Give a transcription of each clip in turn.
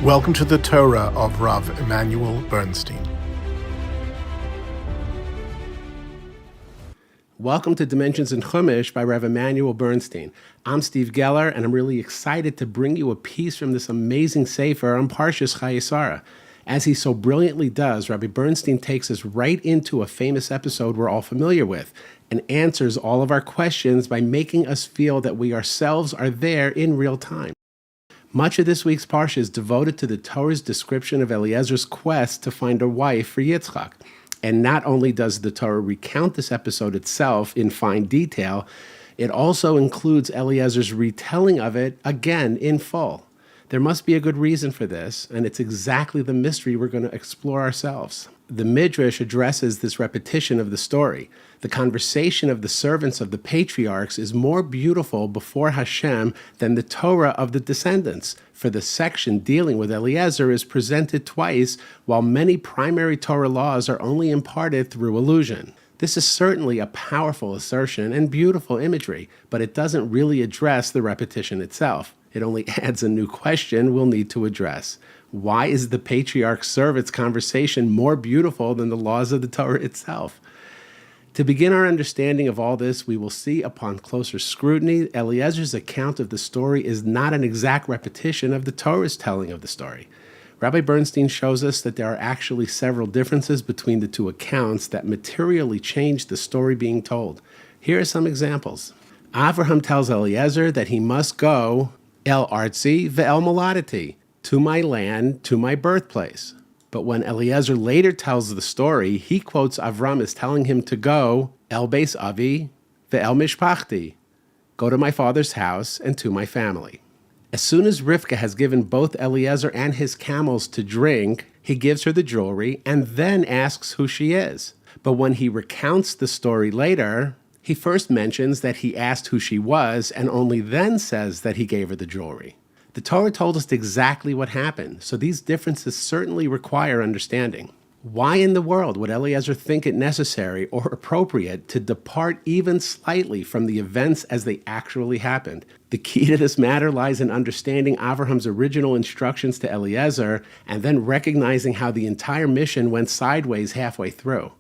Welcome to the Torah of Rabbi Immanuel Bernstein. Welcome to Dimensions in Chumash by Rabbi Immanuel Bernstein. I'm Steve Geller, and I'm really excited to bring you a piece from this amazing sefer on Parshas Chayei. As he so brilliantly does, Rabbi Bernstein takes us right into a famous episode we're all familiar with and answers all of our questions by making us feel that we ourselves are there in real time. Much of this week's Parsha is devoted to the Torah's description of Eliezer's quest to find a wife for Yitzchak. And not only does the Torah recount this episode itself in fine detail, it also includes Eliezer's retelling of it again in full. There must be a good reason for this, and it's exactly the mystery we're going to explore ourselves. The Midrash addresses this repetition of the story. The conversation of the servants of the patriarchs is more beautiful before Hashem than the Torah of the descendants, for the section dealing with Eliezer is presented twice, while many primary Torah laws are only imparted through allusion. This is certainly a powerful assertion and beautiful imagery, but it doesn't really address the repetition itself. It only adds a new question we'll need to address. Why is the patriarch's servants' conversation more beautiful than the laws of the Torah itself? To begin our understanding of all this, we will see upon closer scrutiny, Eliezer's account of the story is not an exact repetition of the Torah's telling of the story. Rabbi Bernstein shows us that there are actually several differences between the two accounts that materially change the story being told. Here are some examples. Avraham tells Eliezer that he must go El Artzi ve'el Moladati, to my land, to my birthplace. But when Eliezer later tells the story, he quotes Avram as telling him to go El Beis Avi ve'el Mishpachti, go to my father's house and to my family. As soon as Rivka has given both Eliezer and his camels to drink, he gives her the jewelry and then asks who she is. But when he recounts the story later, he first mentions that he asked who she was and only then says that he gave her the jewelry. The Torah told us exactly what happened, so these differences certainly require understanding. Why in the world would Eliezer think it necessary or appropriate to depart even slightly from the events as they actually happened? The key to this matter lies in understanding Avraham's original instructions to Eliezer and then recognizing how the entire mission went sideways halfway through.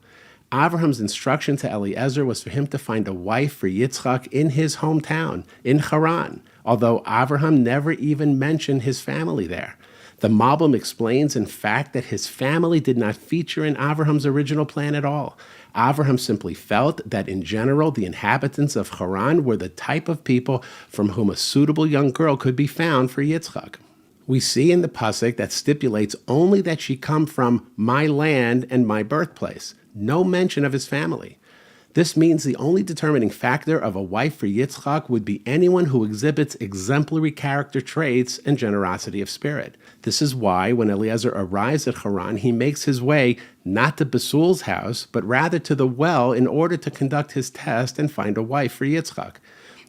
Avraham's instruction to Eliezer was for him to find a wife for Yitzchak in his hometown, in Haran, although Avraham never even mentioned his family there. The Malbim explains, in fact, that his family did not feature in Avraham's original plan at all. Avraham simply felt that, in general, the inhabitants of Haran were the type of people from whom a suitable young girl could be found for Yitzchak. We see in the pasuk that stipulates only that she come from my land and my birthplace. No mention of his family. This means the only determining factor of a wife for Yitzchak would be anyone who exhibits exemplary character traits and generosity of spirit. This is why when Eliezer arrives at Haran, he makes his way not to Bethuel's house, but rather to the well in order to conduct his test and find a wife for Yitzchak.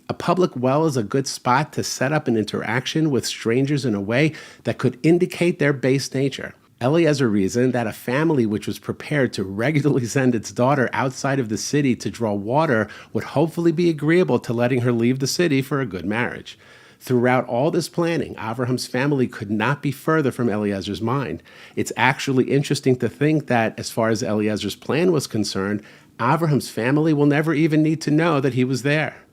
A public well is a good spot to set up an interaction with strangers in a way that could indicate their base nature. Eliezer reasoned that a family which was prepared to regularly send its daughter outside of the city to draw water would hopefully be agreeable to letting her leave the city for a good marriage. Throughout all this planning, Avraham's family could not be further from Eliezer's mind. It's actually interesting to think that, as far as Eliezer's plan was concerned, Avraham's family will never even need to know that he was there.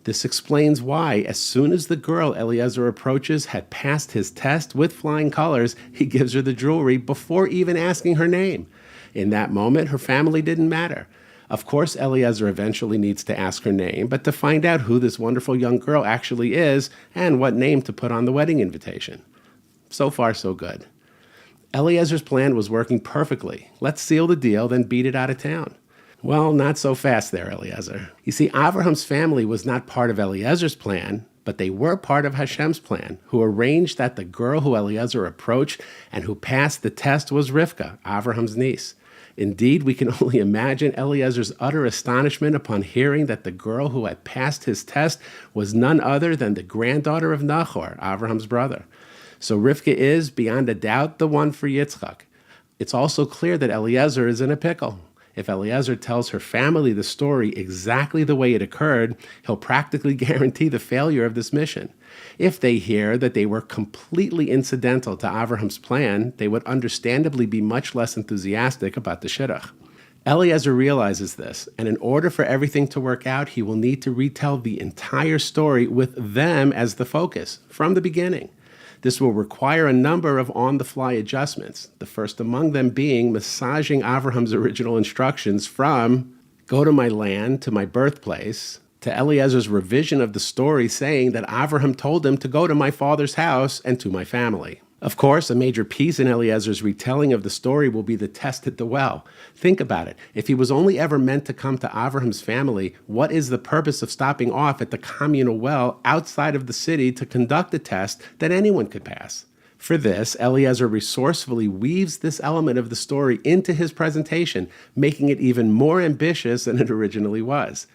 This explains why, as soon as the girl Eliezer approaches had passed his test with flying colors, he gives her the jewelry before even asking her name. In that moment, her family didn't matter. Of course, Eliezer eventually needs to ask her name, but to find out who this wonderful young girl actually is and what name to put on the wedding invitation. So far, so good. Eliezer's plan was working perfectly. Let's seal the deal, then beat it out of town. Well, not so fast there, Eliezer. You see, Avraham's family was not part of Eliezer's plan, but they were part of Hashem's plan, who arranged that the girl who Eliezer approached and who passed the test was Rivka, Avraham's niece. Indeed, we can only imagine Eliezer's utter astonishment upon hearing that the girl who had passed his test was none other than the granddaughter of Nahor, Avraham's brother. So Rivka is, beyond a doubt, the one for Yitzchak. It's also clear that Eliezer is in a pickle. If Eliezer tells her family the story exactly the way it occurred, he'll practically guarantee the failure of this mission. If they hear that they were completely incidental to Abraham's plan, they would understandably be much less enthusiastic about the shidduch. Eliezer realizes this, and in order for everything to work out, he will need to retell the entire story with them as the focus, from the beginning. This will require a number of on-the-fly adjustments, the first among them being massaging Abraham's original instructions from "go to my land, to my birthplace," to Eliezer's revision of the story saying that Abraham told him to go to my father's house and to my family. Of course, a major piece in Eliezer's retelling of the story will be the test at the well. Think about it. If he was only ever meant to come to Abraham's family, what is the purpose of stopping off at the communal well outside of the city to conduct a test that anyone could pass? For this, Eliezer resourcefully weaves this element of the story into his presentation, making it even more ambitious than it originally was.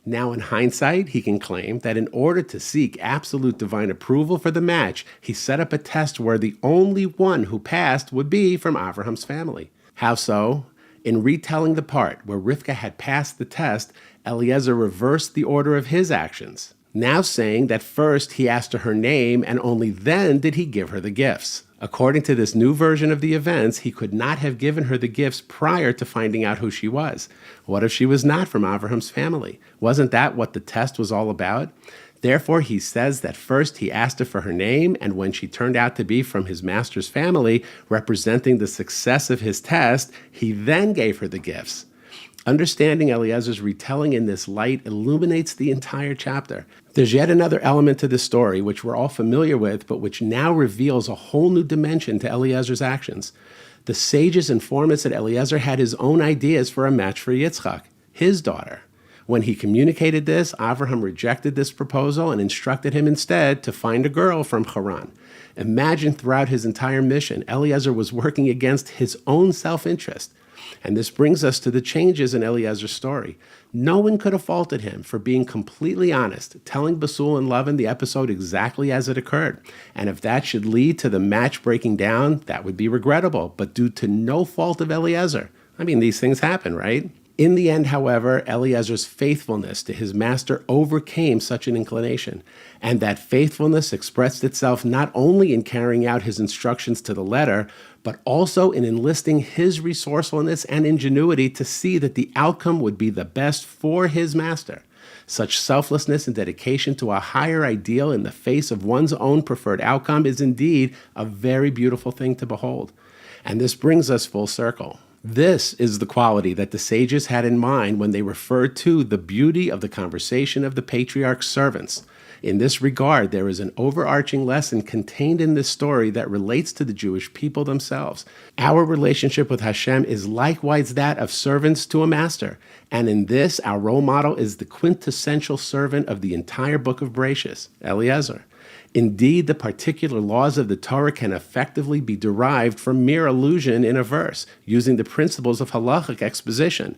Now, in hindsight, he can claim that in order to seek absolute divine approval for the match, he set up a test where the only one who passed would be from Abraham's family. How so? In retelling the part where Rivka had passed the test, Eliezer reversed the order of his actions, now saying that first he asked her her name and only then did he give her the gifts. According to this new version of the events, he could not have given her the gifts prior to finding out who she was. What if she was not from Abraham's family? Wasn't that what the test was all about? Therefore, he says that first he asked her for her name, and when she turned out to be from his master's family, representing the success of his test, he then gave her the gifts. Understanding Eliezer's retelling in this light illuminates the entire chapter. There's yet another element to this story, which we're all familiar with, but which now reveals a whole new dimension to Eliezer's actions. The sages inform us that Eliezer had his own ideas for a match for Yitzchak, his daughter. When he communicated this, Abraham rejected this proposal and instructed him instead to find a girl from Haran. Imagine throughout his entire mission, Eliezer was working against his own self-interest. And this brings us to the changes in Eliezer's story. No one could have faulted him for being completely honest, telling Basul and Lovin the episode exactly as it occurred. And if that should lead to the match breaking down, that would be regrettable, but due to no fault of Eliezer. I mean, these things happen, right? In the end, however, Eliezer's faithfulness to his master overcame such an inclination, and that faithfulness expressed itself not only in carrying out his instructions to the letter, but also in enlisting his resourcefulness and ingenuity to see that the outcome would be the best for his master. Such selflessness and dedication to a higher ideal in the face of one's own preferred outcome is indeed a very beautiful thing to behold. And this brings us full circle. This is the quality that the sages had in mind when they referred to the beauty of the conversation of the patriarch's servants. In this regard, there is an overarching lesson contained in this story that relates to the Jewish people themselves. Our relationship with Hashem is likewise that of servants to a master, and in this, our role model is the quintessential servant of the entire book of Bereshis, Eliezer. Indeed, the particular laws of the Torah can effectively be derived from mere allusion in a verse, using the principles of halachic exposition.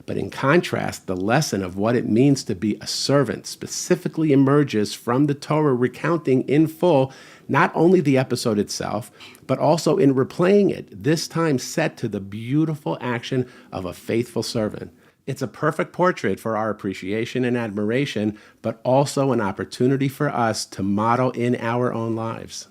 But in contrast, the lesson of what it means to be a servant specifically emerges from the Torah recounting in full not only the episode itself, but also in replaying it, this time set to the beautiful action of a faithful servant. It's a perfect portrait for our appreciation and admiration, but also an opportunity for us to model in our own lives.